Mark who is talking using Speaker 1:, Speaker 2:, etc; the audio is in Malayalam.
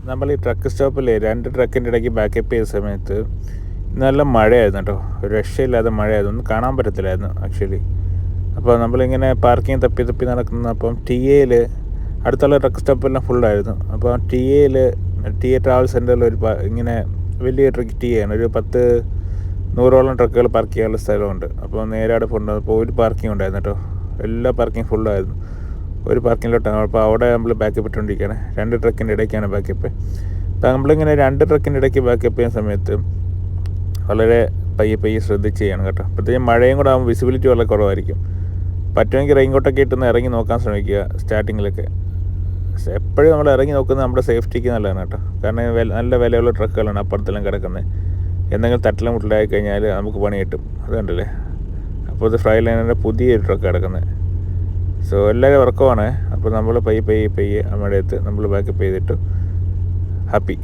Speaker 1: നമ്മൾ ഈ ട്രക്ക് സ്റ്റോപ്പിൽ 2 ട്രക്കിൻ്റെ ഇടയ്ക്ക് ബാക്കപ്പ് ചെയ്ത സമയത്ത് നല്ല മഴയായിരുന്നു കേട്ടോ. ഒരു രക്ഷയില്ലാതെ മഴയായിരുന്നു, ഒന്നും കാണാൻ പറ്റത്തില്ലായിരുന്നു ആക്ച്വലി. അപ്പോൾ നമ്മളിങ്ങനെ പാർക്കിംഗ് തപ്പി നടക്കുന്നപ്പം ടി എയിൽ അടുത്തുള്ള ട്രക്ക് സ്റ്റോപ്പെല്ലാം ഫുള്ളായിരുന്നു. അപ്പോൾ ടി എ ട്രാവൽ സെൻറ്ററിൽ ഇങ്ങനെ വലിയ ട്രക്ക് ടി എ ആണ്, ഒരു 100-100ഓളം ട്രക്കുകൾ പാർക്ക് ചെയ്യാനുള്ള സ്ഥലമുണ്ട്. അപ്പോൾ നേരെ അവിടെ പോകേണ്ടത്. അപ്പോൾ ഒരു പാർക്കിംഗ് ഉണ്ടായിരുന്നു കേട്ടോ, എല്ലാ പാർക്കിംഗ് ഫുള്ളായിരുന്നു. ഒരു പാർക്കിങ്ങിലോട്ടാണ്. അപ്പോൾ അവിടെ നമ്മൾ ബാക്കപ്പ് ഇട്ടുകൊണ്ടിരിക്കുകയാണ്. 2 ട്രക്കിൻ്റെ ഇടയ്ക്കാണ് ബാക്കപ്പ്. അപ്പോൾ നമ്മളിങ്ങനെ 2 ട്രക്കിൻ്റെ ഇടയ്ക്ക് ബാക്കപ്പ് ചെയ്യുന്ന സമയത്ത് വളരെ പയ്യെ ശ്രദ്ധിച്ച് ചെയ്യണം കേട്ടോ. പ്രത്യേകിച്ച് മഴയും കൂടെ ആകുമ്പോൾ വിസിബിലിറ്റി വളരെ കുറവായിരിക്കും. പറ്റുമെങ്കിൽ റെയിൻകോട്ടൊക്കെ ഇട്ടൊന്ന് ഇറങ്ങി നോക്കാൻ ശ്രമിക്കുക സ്റ്റാർട്ടിങ്ങിലൊക്കെ. എപ്പോഴും നമ്മൾ ഇറങ്ങി നോക്കുന്നത് നമ്മുടെ സേഫ്റ്റിക്ക് നല്ലതാണ് കേട്ടോ. കാരണം നല്ല വിലയുള്ള ട്രക്കുകളാണ് അപ്പുറത്തെല്ലാം കിടക്കുന്നത്. എന്തെങ്കിലും തട്ടിലും മുട്ടിലായി കഴിഞ്ഞാൽ നമുക്ക് പണി കിട്ടും. അതുകൊണ്ടല്ലേ. അപ്പോൾ ഇത് ഫ്രൈ ലൈനറിൻ്റെ പുതിയൊരു ട്രക്ക് കിടക്കുന്നത്. സോ എല്ലാവരും വർക്കുമാണ്. അപ്പോൾ നമ്മൾ പയ്യെ നമ്മുടെ അടുത്ത് നമ്മൾ ബാക്കപ്പ് ചെയ്തിട്ടു ഹാപ്പി.